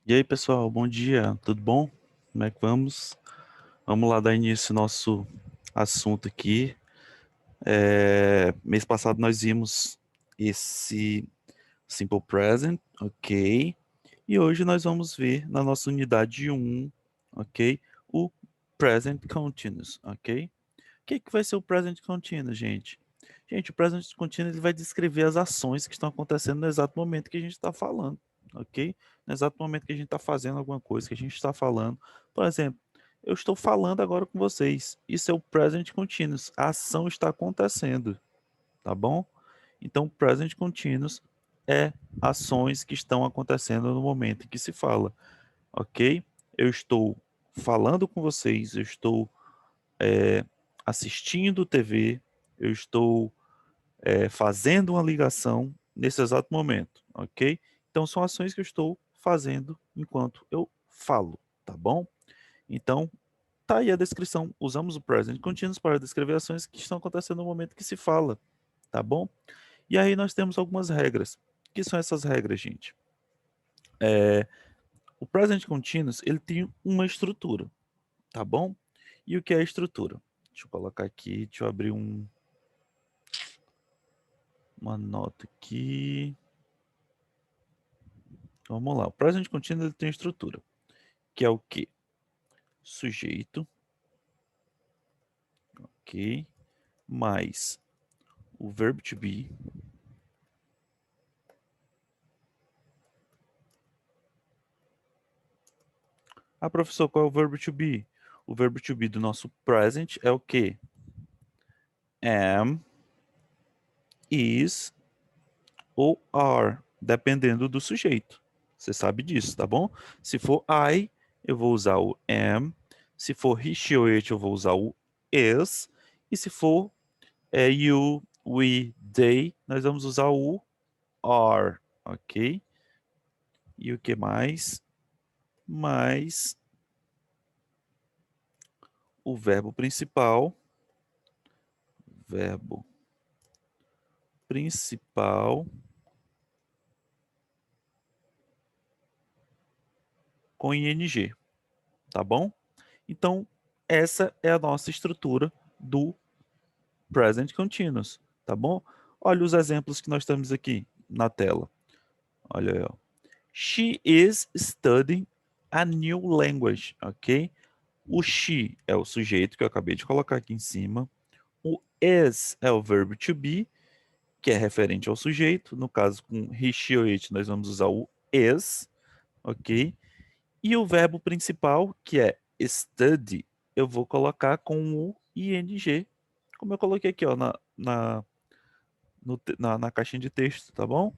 E aí, pessoal, bom dia, tudo bom? Como é que vamos? Vamos lá dar início ao nosso assunto aqui. Mês passado nós vimos esse Simple Present, ok? E hoje nós vamos ver na nossa unidade 1, ok? O Present Continuous, ok? O que vai ser o Present Continuous, gente? Gente, o Present Continuous ele vai descrever as ações que estão acontecendo no exato momento que a gente está falando, ok? No exato momento que a gente está fazendo alguma coisa, que a gente está falando. Por exemplo, eu estou falando agora com vocês. Isso é o Present Continuous. A ação está acontecendo, tá bom? Então, Present Continuous é ações que estão acontecendo no momento em que se fala, ok? Eu estou falando com vocês, eu estou assistindo TV, eu estou fazendo uma ligação nesse exato momento, ok? Então, são ações que eu estou fazendo enquanto eu falo, tá bom? Então, tá aí a descrição. Usamos o present continuous para descrever ações que estão acontecendo no momento que se fala, tá bom? E aí nós temos algumas regras. O que são essas regras, gente? O present continuous, ele tem uma estrutura, tá bom? E o que é a estrutura? Deixa eu colocar aqui, deixa eu abrir uma nota aqui. Vamos lá. O present continuous ele tem estrutura, que é o quê? Sujeito, ok? Mais o verbo to be. Ah, professor, qual é o verbo to be? O verbo to be do nosso present é o quê? Am, is ou are, dependendo do sujeito. Você sabe disso, tá bom? Se for I, eu vou usar o am. Se for he, she ou it, eu vou usar o is. E se for you, we, they, nós vamos usar o are, ok? E o que mais? Mais o verbo principal com ing, tá bom? Então, essa é a nossa estrutura do present continuous, tá bom? Olha os exemplos que nós temos aqui na tela. Olha aí, ó. She is studying a new language, ok? O she é o sujeito que eu acabei de colocar aqui em cima. O is é o verbo to be, que é referente ao sujeito. No caso, com he, she ou it, nós vamos usar o is, ok? E o verbo principal, que é study, eu vou colocar com o ing, como eu coloquei aqui, ó, na caixinha de texto, tá bom?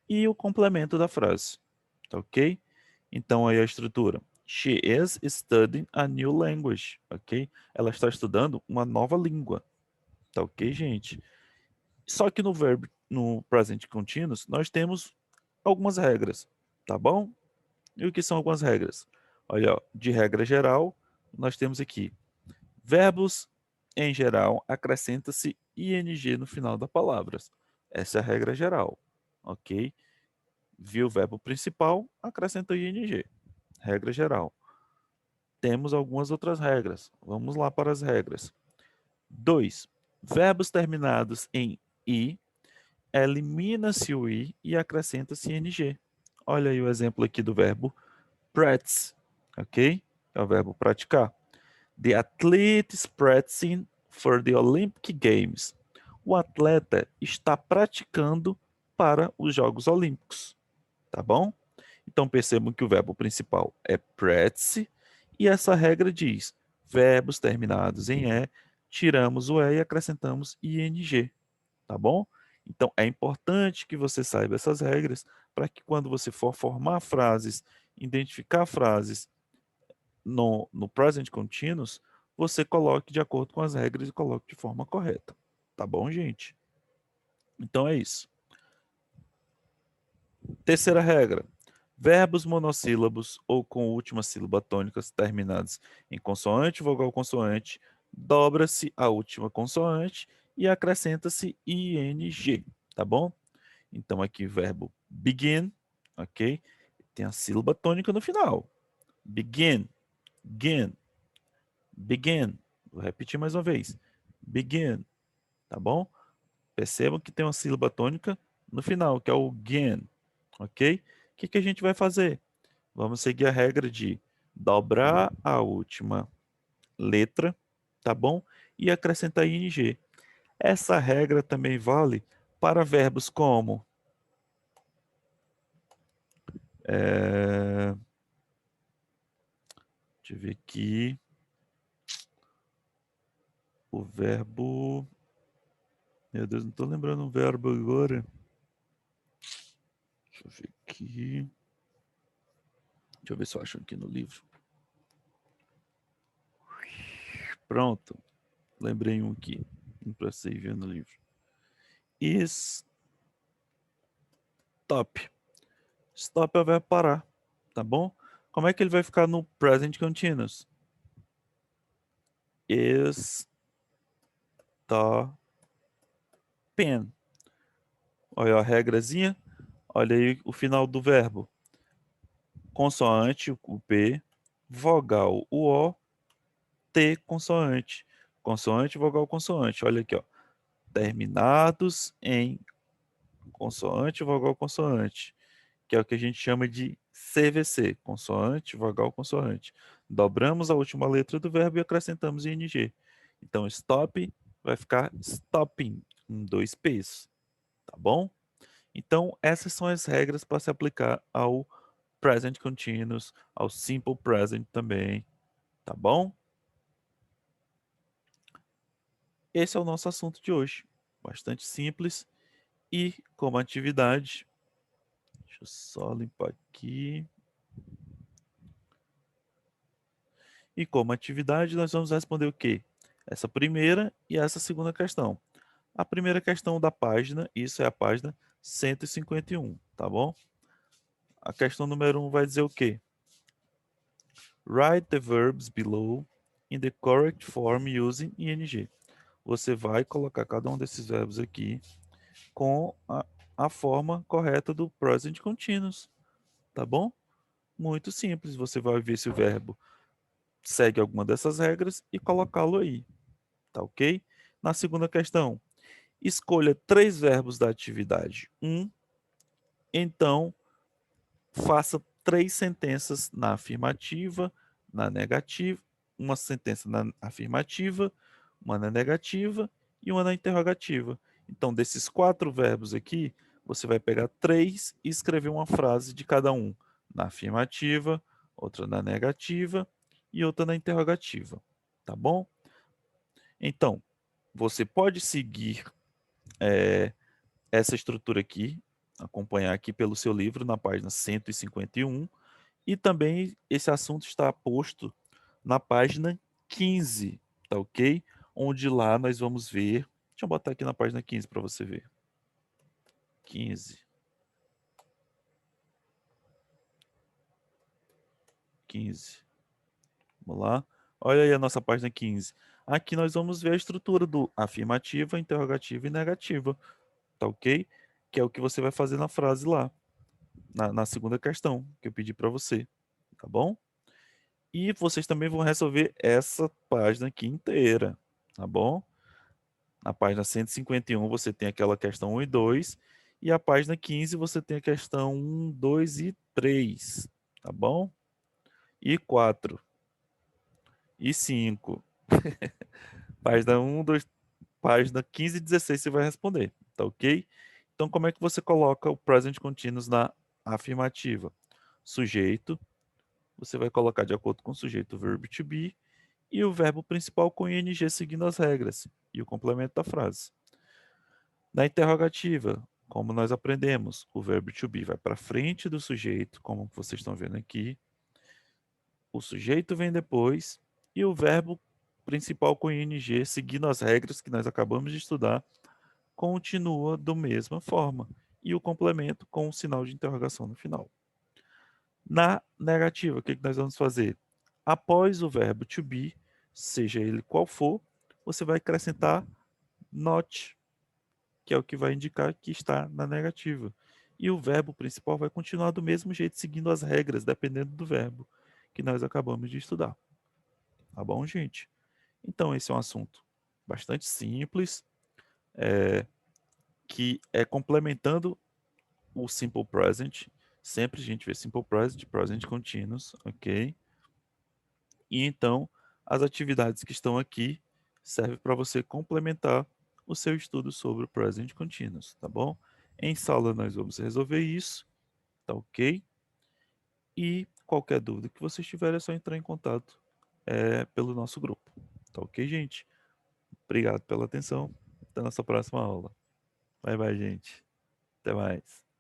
E o complemento da frase, tá ok? Então aí a estrutura. She is studying a new language, ok? Ela está estudando uma nova língua, tá ok, gente? Só que no verbo, no present continuous, nós temos algumas regras, tá bom? E o que são algumas regras? Olha, ó, de regra geral, nós temos aqui verbos em geral, acrescenta-se ing no final da palavra. Essa é a regra geral, ok? Viu o verbo principal, acrescenta ing. Regra geral. Temos algumas outras regras. Vamos lá para as regras. 2. Verbos terminados em i, elimina-se o i e acrescenta-se ing. Olha aí o exemplo aqui do verbo practice, ok? É o verbo praticar. The athlete is practicing for the Olympic Games. O atleta está praticando para os Jogos Olímpicos, tá bom? Então percebam que o verbo principal é practice e essa regra diz: verbos terminados em e, tiramos o e e acrescentamos ing, tá bom? Então é importante que você saiba essas regras para que quando você for formar frases, identificar frases no present continuous, você coloque de acordo com as regras e coloque de forma correta. Tá bom, gente? Então é isso. Terceira regra. Verbos monossílabos ou com última sílaba tônicas terminados em consoante, vogal, consoante, dobra-se a última consoante e acrescenta-se ing, tá bom? Então aqui verbo begin, ok? tem a sílaba tônica no final. Begin, begin, begin. Vou repetir mais uma vez. Begin, tá bom? Percebam que tem uma sílaba tônica no final, que é o gin, ok? O que a gente vai fazer? Vamos seguir a regra de dobrar a última letra, tá bom? E acrescentar ing. Essa regra também vale para verbos como deixa eu ver aqui. O verbo. Meu Deus, não estou lembrando um verbo agora. Deixa eu ver aqui. Deixa eu ver se eu acho aqui no livro. Pronto. Lembrei um aqui. Não precisei ver no livro. Stop. Stop é o verbo parar. Tá bom? Como é que ele vai ficar no present continuous? Stopping. Olha a regrazinha. Olha aí o final do verbo. Consoante, o P. Vogal, o O. T, consoante. Consoante, vogal, consoante. Olha aqui, ó. Terminados em consoante, vogal, consoante. Que é o que a gente chama de CVC. Consoante, vogal, consoante. Dobramos a última letra do verbo e acrescentamos ing. Então, stop vai ficar stopping, com 2 P's. Tá bom? Então, essas são as regras para se aplicar ao present continuous, ao simple present também. Tá bom? Esse é o nosso assunto de hoje. Bastante simples. E como atividade, deixa eu só limpar aqui. E como atividade, nós vamos responder o quê? Essa primeira e essa segunda questão. A primeira questão da página, isso é a página 151, tá bom? A questão número 1 vai dizer o quê? Write the verbs below in the correct form using ing. Você vai colocar cada um desses verbos aqui com a forma correta do present continuous, tá bom? Muito simples, você vai ver se o verbo segue alguma dessas regras e colocá-lo aí, tá ok? Na segunda questão, escolha 3 verbos da atividade 1, então faça 3 sentenças na afirmativa, na negativa, uma sentença na afirmativa, uma na negativa e uma na interrogativa. Então, desses 4 verbos aqui, você vai pegar 3 e escrever uma frase de cada um, na afirmativa, outra na negativa e outra na interrogativa, tá bom? Então, você pode seguir essa estrutura aqui, acompanhar aqui pelo seu livro na página 151, e também esse assunto está posto na página 15, tá ok? Onde lá nós vamos ver. Deixa eu botar aqui na página 15 para você ver. 15. 15. Vamos lá. Olha aí a nossa página 15. Aqui nós vamos ver a estrutura do afirmativa, interrogativa e negativa, tá ok? Que é o que você vai fazer na frase lá, na segunda questão que eu pedi para você, tá bom? E vocês também vão resolver essa página aqui inteira, tá bom? Na página 151 você tem aquela questão 1 e 2, e a página 15 você tem a questão 1, 2 e 3, tá bom? E 4, e 5. Página 1, 2, página 15 e 16 você vai responder, tá ok? Então, como é que você coloca o present continuous na afirmativa? Sujeito, você vai colocar de acordo com o sujeito o verbo to be, e o verbo principal com ing seguindo as regras, e o complemento da frase. Na interrogativa, como nós aprendemos, o verbo to be vai para frente do sujeito, como vocês estão vendo aqui. O sujeito vem depois e o verbo principal com ing, seguindo as regras que nós acabamos de estudar, continua da mesma forma. E o complemento com um sinal de interrogação no final. Na negativa, o que nós vamos fazer? Após o verbo to be, seja ele qual for, você vai acrescentar not, que é o que vai indicar que está na negativa. e o verbo principal vai continuar do mesmo jeito, seguindo as regras, dependendo do verbo que nós acabamos de estudar. Tá bom, gente? Então, esse é um assunto bastante simples, que é complementando o simple present. Sempre a gente vê simple present, present continuous, ok? E então, as atividades que estão aqui servem para você complementar o seu estudo sobre o present continuous, tá bom? Em sala nós vamos resolver isso, tá ok? E qualquer dúvida que vocês tiverem é só entrar em contato pelo nosso grupo, tá ok, gente? Obrigado pela atenção. Até a nossa próxima aula. Bye, bye, gente. Até mais.